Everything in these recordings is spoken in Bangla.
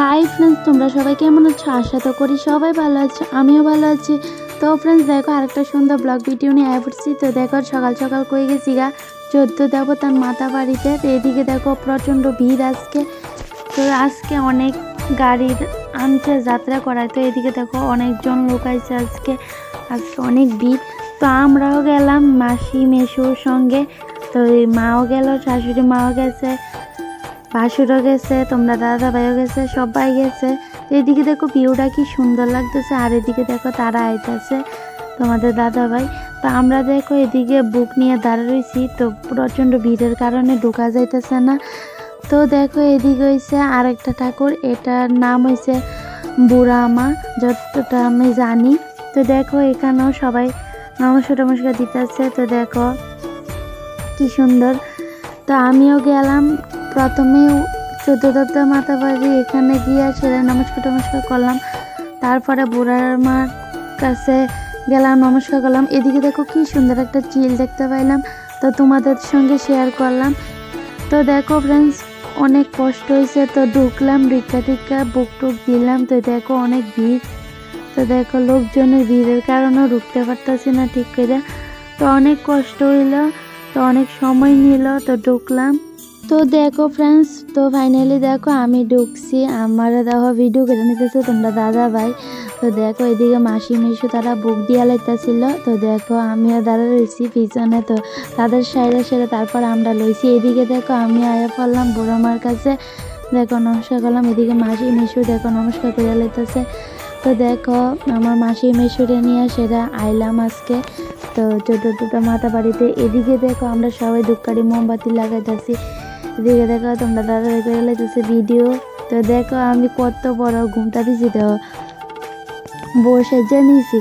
হাই ফ্রেন্ডস, তোমরা সবাই কেমন আছো? আশা তো করি সবাই ভালো আছো, আমিও ভালো আছি। তো ফ্রেন্ডস দেখো, আরেকটা সুন্দর ব্লগ ভিডিও নিয়ে আয় পড়ছি। তো দেখো সকাল সকাল কই গেছি গা 14 দেবতার মাতা বাড়িতে। তো এদিকে দেখো প্রচণ্ড ভিড় আজকে। তো আজকে অনেক গাড়ির আনছে যাত্রা করায়। তো এদিকে দেখো অনেকজন লোক আইছে আজকে অনেক ভিড়। তো আমরাও গেলাম মাসি মেসুর সঙ্গে। তো এই মাও গেল, শাশুড়ি মাও গেছে, ভাসুরও গেছে, তোমরা দাদা ভাইও গেছে, সবাই গেছে। এদিকে দেখো ভিউটা কি সুন্দর লাগতেছে। আর এদিকে দেখো তারা আইতেছে তোমাদের দাদা ভাই। তো আমরা দেখো এদিকে বুক নিয়ে দাঁড়া রয়েছি। তো প্রচণ্ড ভিড়ের কারণে ঢোকা যাইতেছে না। তো দেখো এদিকে হয়েছে আরেকটা ঠাকুর, এটার নাম হয়েছে বুড়া মা, যতটা আমি জানি। তো দেখো এখানেও সবাই নমস্কার টমস্কার দিতেছে। তো দেখো কি সুন্দর। তো আমিও গেলাম প্রথমে 14 দেবতা মাতা বাড়ি, এখানে গিয়ে সেটা নমস্কার টমস্কার করলাম। তারপরে বুড়ার মার কাছে গেলাম, নমস্কার করলাম। এদিকে দেখো কি সুন্দর একটা চিল দেখতে পাইলাম, তো তোমাদের সঙ্গে শেয়ার করলাম। তো দেখো ফ্রেন্ডস অনেক কষ্ট হয়েছে। তো ঢুকলাম, ঢুকা বুক টুক দিলাম। তো দেখো অনেক ভিড়। তো দেখো লোকজনের ভিড়ের কারণেও ঢুকতে পারতেছি না ঠিক করে। তো অনেক কষ্ট হইলো, তো অনেক সময় নিল। তো ঢুকলাম। তো দেখো ফ্রেন্ডস, তো ফাইনালি দেখো আমি ঢুকছি। আমার দেখো ভিডিও করে নিতেছে তোমরা দাদা ভাই। তো দেখো এদিকে মাসি মেশু তারা বুক দিয়া লাইতেছিল। তো দেখো আমিও দাঁড়া রয়েছি পিছনে। তো তাদের সাইডে সেরে তারপর আমরা লইছি। এদিকে দেখো আমি আয়া পড়লাম বুড়ো মার কাছে, দেখো নমস্কার করলাম। এদিকে মাসি মেশু দেখো নমস্কার করে লাইতেছে। তো দেখো আমার মাসি মেশুরে নিয়ে সেটা আইলাম আজকে তো 14 মাতা বাড়িতে। এদিকে দেখো আমরা সবাই ধূপকাঠি মোমবাতি লাগাইতেছি। এদিকে দেখো তোমরা দাদা করে লাইতেছে ভিডিও। তো দেখো আমি কত বড় ঘুমটা দিছি, তো বসে নিয়েছি।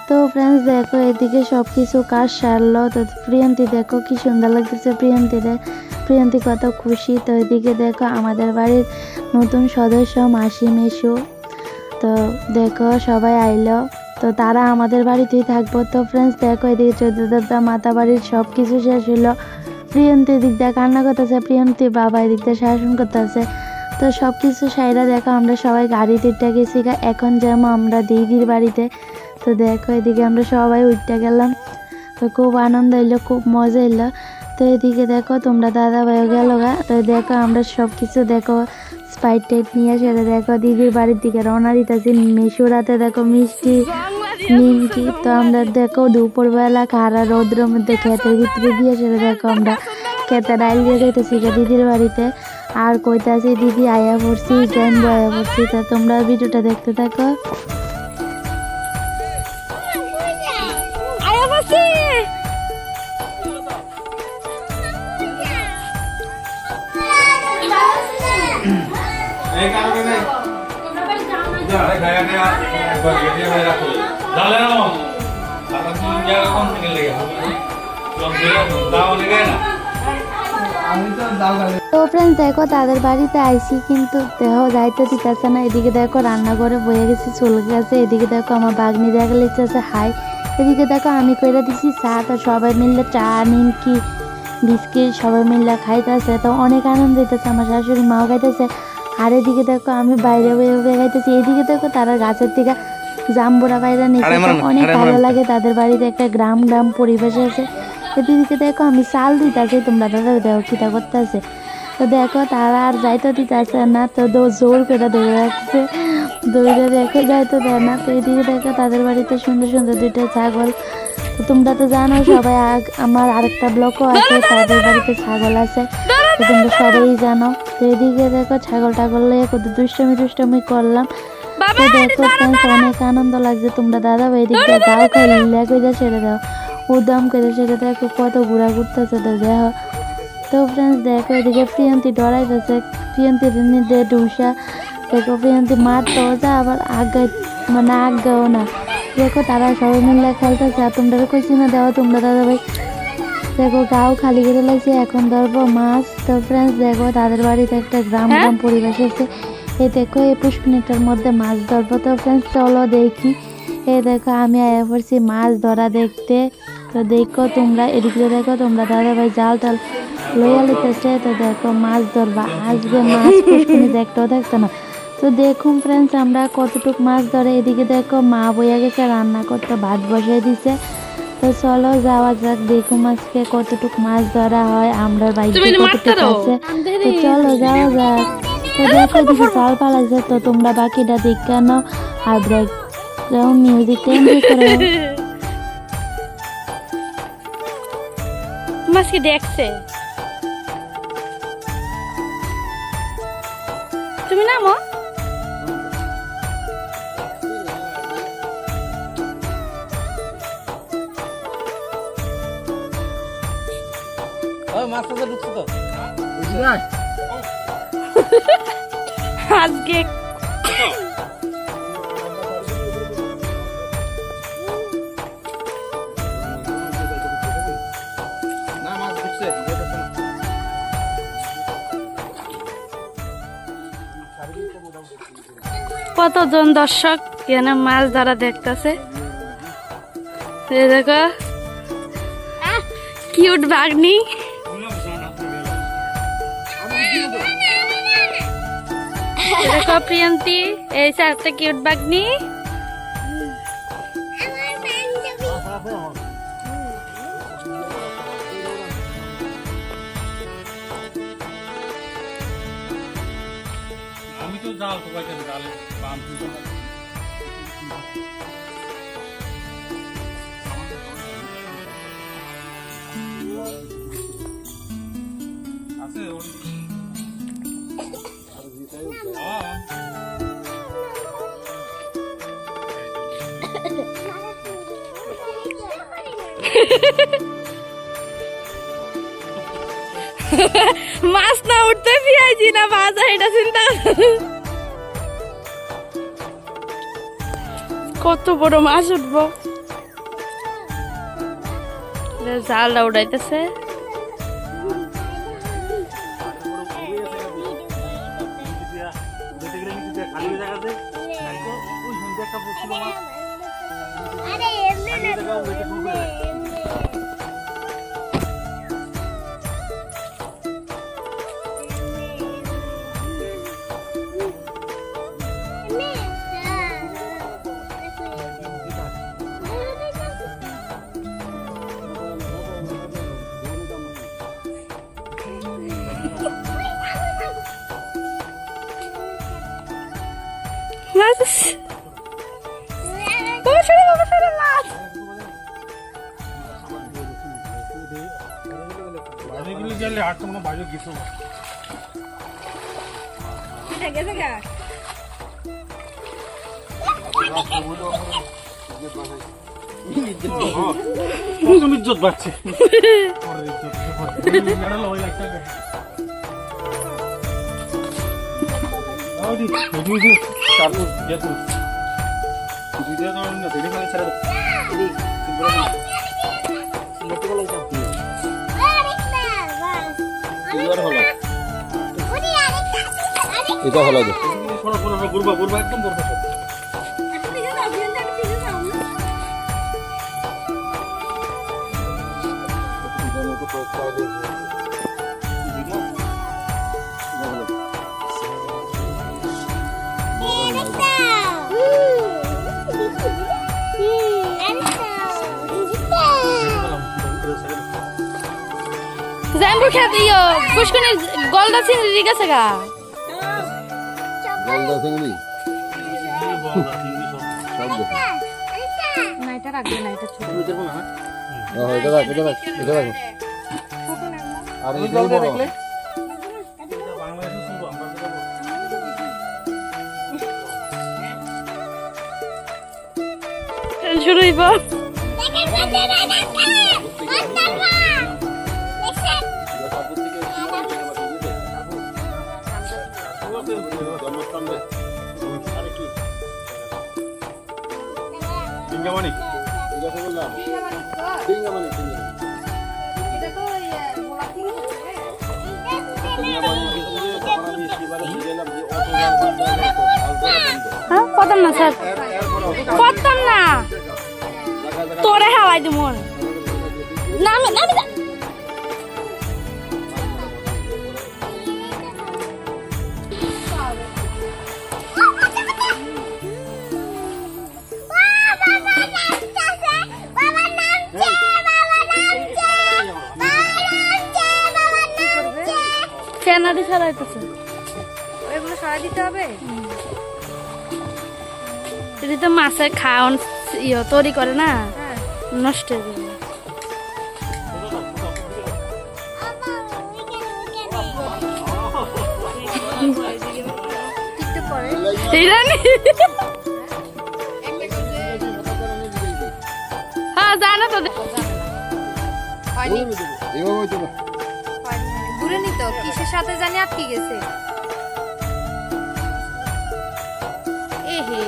তো ফ্রেন্ডস দেখো এদিকে সব কিছু কাজ সারলো। তো প্রিয়ন্তী দেখো কি সুন্দর লাগতেছে, প্রিয়ন্তী কত খুশি। তো এদিকে দেখো আমাদের বাড়ির নতুন সদস্য মাসি মেশু। তো দেখো সবাই আইলো, তো তারা আমাদের বাড়িতেই থাকবো। তো ফ্রেন্ডস দেখো এদিকে 14 দেবতা মাতা বাড়ির সব কিছু শেষ হইলো। প্রিয়ন্তী এদিক দিয়ে কান্না করতেছে, প্রিয়ন্তী বাবা এদিক দিয়ে শাসন করতেছে। তো সব কিছু সাইডা দেখো আমরা সবাই গাড়িতে উঠে গেছি। এখন যেমন আমরা দিদির বাড়িতে। তো দেখো এদিকে আমরা সবাই উঠতে গেলাম। তো খুব আনন্দ হইলো, খুব মজা হইলো। তো এদিকে দেখো তোমরা দাদা ভাইও গেল গা। তো দেখো আমরা সব কিছু দেখো স্পাইট টাইট নিয়ে সেটা দেখো দিদির বাড়ির দিকে রওনা দিতেছি। মেশুরাতে দেখো মিষ্টি নিমকি। তো আমরা দেখো দুপুরবেলা খারা রৌদ্রের মধ্যে ক্ষেতের ভিতরে দিয়ে সেটা দেখো আমরা ক্ষেতে ডাইল দিয়ে যেতেছি দিদির বাড়িতে। আর কইতাছি দিদি আয়া পড়ছি, জানবো আয়া পড়ছি। তা তোমরা ভিডিওটা দেখতে থাকো। তো ফ্রেন্ডস দেখো তাদের বাড়িতে আইসি, কিন্তু দেহ যাইতে দিতেছে না। এদিকে দেখো রান্নাঘরে বয়ে গেছে চলে গেছে। এদিকে দেখো আমার বাগনি দেখা লিখতেছে হাই। এদিকে দেখো আমি কইরা দিছি চা। তো সবাই মিললে চা নিমকি বিস্কিট সবাই মিললে খাইতেছে। তো অনেক আনন্দ হইতেছে, আমার শাশুড়ি মাও খাইতেছে। আর এদিকে দেখো আমি বাইরে বয়ে খাইতেছি। এদিকে দেখো তারা গাছের থেকে জাম্বুরা বাইরে নিচ্ছে, অনেক ভালো লাগে। তাদের বাড়িতে একটা গ্রাম পরিবেশ আছে। এদিকে দেখো আমি চাল দিতেছি, তোমরা দাদা দেখো কিটা করতেছে। তো দেখো তারা আর যাইতে দিতেছে না। তো জোর করে ধরে রাখছে, দৌড়ে দেখো যাইতে দেয় না। তো এদিকে দেখো তাদের বাড়িতে সুন্দর সুন্দর 2টা ছাগল। তো তোমরা তো জানো সবাই, আমার আরেকটা ব্লগও আছে, তাদের বাড়িতে ছাগল আছে, তো তোমরা সবাই জানো। তো এদিকে দেখো ছাগল টাগল কত দুষ্টমি করলাম। তো দেখো ফ্রেন্ডস অনেক আনন্দ লাগছে। তোমরা দাদা ভাই এদিক দিয়ে গাও খাইলে কইরা ছেড়ে দাও, উদাম করে সেটা দেখো কত ঘোরা ঘুরতেছে। তো দেখো। তো ফ্রেন্ডস দেখো এদিকে প্রিয়ন্তী ডরাইতেছে, প্রিয়ন্তীর নিদে ডুসা। দেখো প্রিয়ন্তী মারতেও যা আবার আগাও না। দেখো তারা সবাই মিলে খেলতেছে। আর তোমরা কইছি না দেওয়া তোমরা দাদা ভাই দেখো গাও খালি করে লাগছে, এখন ধরবো মাছ। তো ফ্রেন্ডস দেখো তাদের বাড়িতে একটা গ্রাম পরিবেশ আছে। এই দেখো এই পুষ্কনিটার মধ্যে মাছ ধরবো। তো ফ্রেন্ডস চলো দেখি। এই দেখো আমি আয়া পড়ছি মাছ ধরা দেখতে। তো দেখো তোমরা এদিকে দেখো তোমরা দাদা ভাই জাল টাল লইয়া লিতেছে। তো দেখো মাছ ধরবা, আজকে মাছ পুষ্কনি দেখতেও দেখতো না। তো তো দেখুন ফ্রেন্ডস আমরা কতটুক মাছ ধরে, এদিকে দেখো মা বইয়া গেছে রান্না করতে, ভাত বসিয়ে দিছে। তো চলো যাওয়া যাক, দেখুন আজকে কতটুক মাছ ধরা হয়, আমরা বাইরে কতটুক আছে। তো চলো যাওয়া যাক। তো দেখো দিকে চাল পালাইছে, তো তোমরা বাকিটা দেখে নাও আর ব্যাকগ্রাউন্ড মিউজিকটা এনজয় করো। মাছ কি দেখছে? তুমি নামো। আজকে কতজন দর্শক এখানে মাছ ধরা দেখতেছে। দেখো কিউট বাগনি, দেখো প্রিয়ন্তি, এই একটা কিউট বাগনি। আমি তো জাল তো বাইতে জালে বাম তো আছে ওর মাছ না উঠতে পিয়াইছি না মাছ, এটা চিন্তা কত বড় মাছ উঠবো। জালটা উঠাইতেছে। ইজ্জত বাড়ছে এটা হলো গুরবা গুরবা একদম গুরবা জাম্বু খেতে পুষ্কনের গলদা চিংড়ি গেছে গা। গলদা চিংড়ি না এটা রাখবে না, এটা ছোট দেবো না। এটা রাখ, এটা রাখ, এটা রাখ। আর এই বড় রাখলে শুরু হইব। সিঙ্গামানি এটা বললাম সিঙ্গামানি কতম না স্যার, কতম না তোরে হাওয়াই দিব নামে নামে যা। মাটি সরাইতেছে। ওইগুলো সরাই দিতে হবে। এটা তো মাছের খাওয়ান তৈরি করে না, হ্যাঁ নষ্ট হয়ে যাবে। টিকটক করে। ইরানি হ্যাঁ জানো তো। হয়নি এইভাবে হইতো না। ঘুরে নিত কিসের সাথে জানি আটকে গেছে। এহে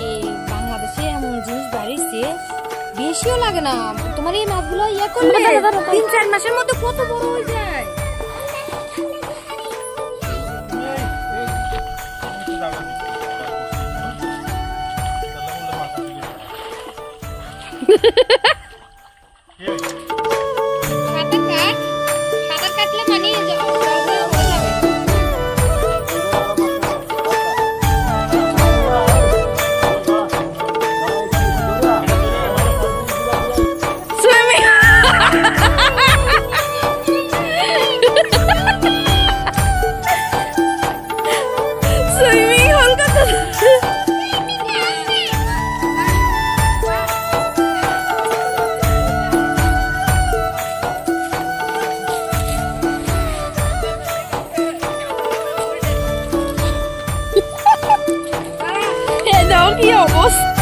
এই বাংলাদেশে এমন জিনিস বাড়িছে বেশিও লাগে না। তোমার এই মাছগুলো ইয়ে করলে 3-4 মাসের মধ্যে কত বড় হয়ে যায়। সাঁতার কাটলে মানে হয়ে যাবে। সুইমিং হল কত দাও কি অবস্থা।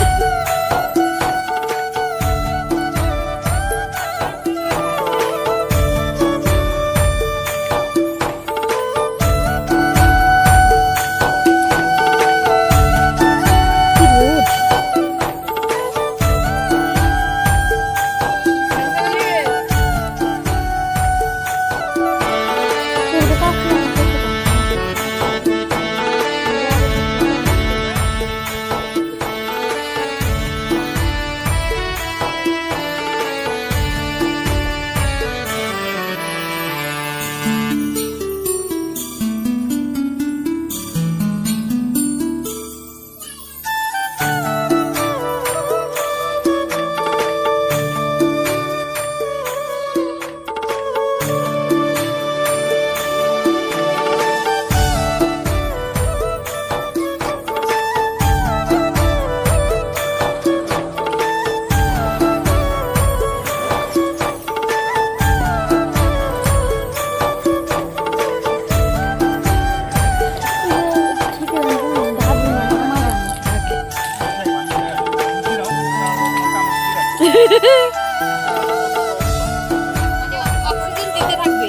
অক্সিজেন দিতে থাকবে।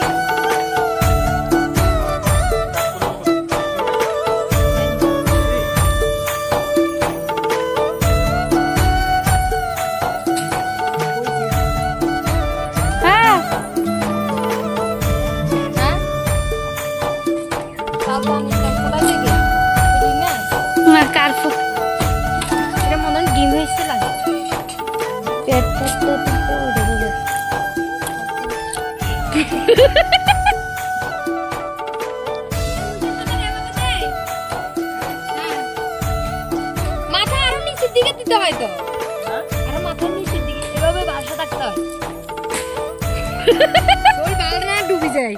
হ্যাঁ হ্যাঁ কোথায় থেকে না কারফু এটা মনে হয় ডিম হয়েছে লাগে। মাথা আরো নিচের দিকে দিতে হয় তো, আরো মাথার নিচের দিকে এভাবে বাসা থাকতে হয়। ওই বাংলা ডুবে যায়।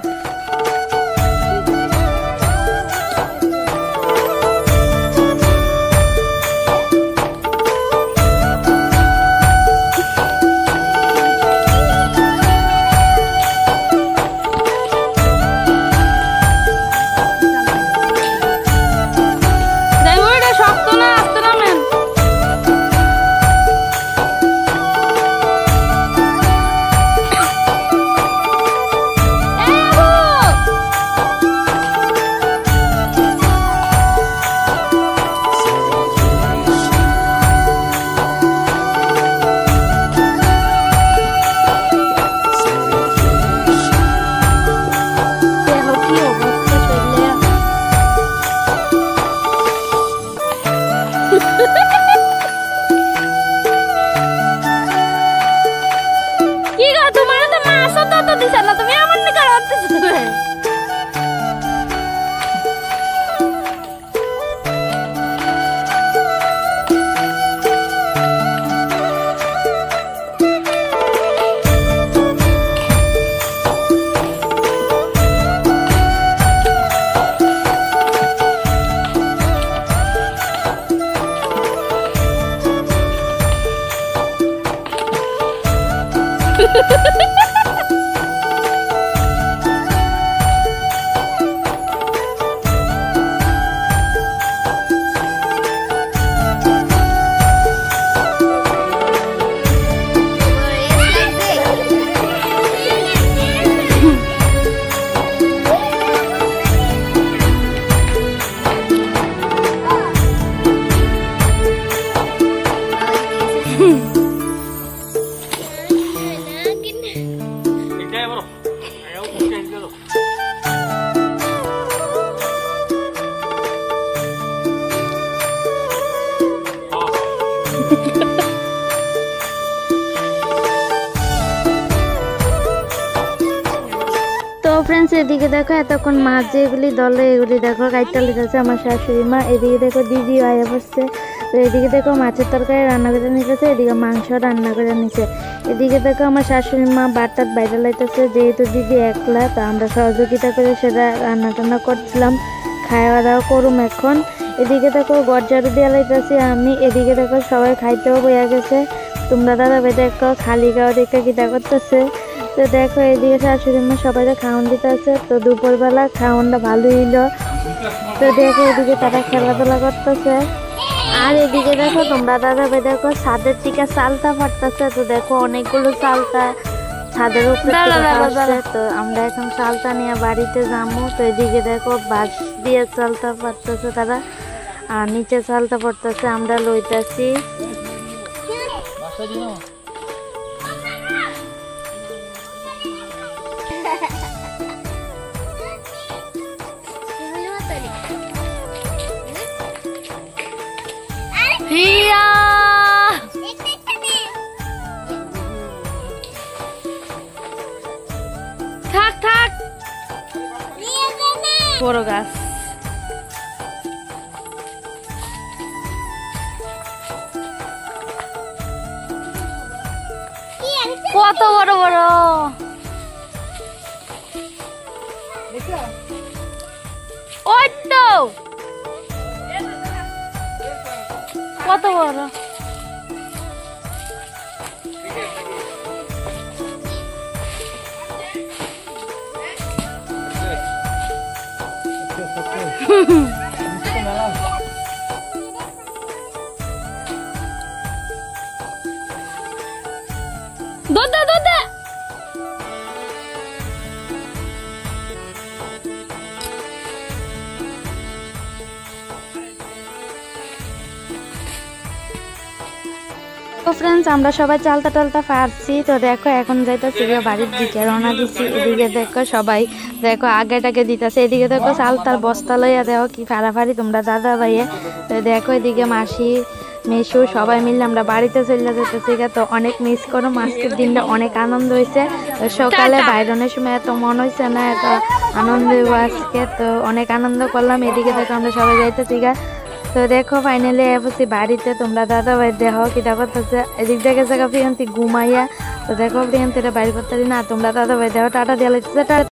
শক্ত না আসতে নামেন। এটাই বড় আয়ও কোথায় গেল তো ফ্রেন্ডস এদিকে দেখো এতক্ষণ মাছ যেগুলি দলে এগুলি দেখো কাইটা লিতেছে আমার শাশুড়ি মা। এদিকে দেখো দিদি আয়া বসছে। তো এদিকে দেখো মাছের তরকারি রান্না করে নিতেছে, এদিকে মাংস রান্না করে নিছে। এদিকে দেখো আমার শাশুড়ি মা বাটাত বাইরে লাইতেছে, যেহেতু দিদি একলা তো আমরা সহযোগিতা করে সেটা রান্না টান্না করছিলাম। খাওয়া দাওয়া করুম এখন। এদিকে দেখো গরজারু দিয়ে লাইতেছি আমি। এদিকে দেখো সবাই খাইতেও বইয়া গেছে। তোমরা দাদা ভাই দেখো খালি গাও দেখে কিটা করতেছে। তো দেখো এদিকে শাশুড়ি মা সবাই খাওয়ান দিতে আছে। তো দুপুরবেলা খাওয়ানটা ভালো হইলো। তো দেখো এদিকে তারা খেলাধুলা করতেছে। আর এদিকে দেখো তোমরা দাদা ভাই দেখো ছাদের থেকে চালতা ফাটতেছে। তো দেখো অনেকগুলো চালতা ছাদের উপরে আসছে। তো আমরা এখন চালতা নিয়ে বাড়িতে যাবো। তো এদিকে দেখো বাঁশ দিয়ে চালতা ফাটতেছে তারা, আর নিচে চালতা পড়তেছে, আমরা লইতেছি। থাক থাক বড় গাছ কত বড় বড় ওই তো কত বড় দোদা দোদা তো ফ্রেন্ডস আমরা সবাই চালতা টালতা পারছি। তো দেখো এখন যাইতেছি বাড়ির দিকে রওনা দিচ্ছি। এদিকে দেখো সবাই দেখো আগেটাকে দিতেছে। এদিকে দেখো চালতার বস্তা লইয়া দেখো কি ফাড়াফাড়ি তোমরা দাদা ভাইয়ে। তো দেখো এদিকে মাসি মেশু সবাই মিলে আমরা বাড়িতে চলে যেতেছি। তো অনেক মিস করো, আজকের দিনটা অনেক আনন্দ হয়েছে। সকালে বাইরনের সময় এত মন হয়েছে না, এত আনন্দ হইব আজকে। তো অনেক আনন্দ করলাম। এদিকে দেখো আমরা সবাই যাইতেছি। তো দেখো ফাইনালি এসেছি বাড়িতে। তোমরা দাদা ভাই দেখো কিটা করতেছে। এদিক থেকে জায়গা প্রিয়ন্তি ঘুমাইয়া। তো দেখো প্রিয়ন্তিটা বাইর করতে না, তোমরা দাদা ভাই দেখো টাটা দিয়ে লাগছে।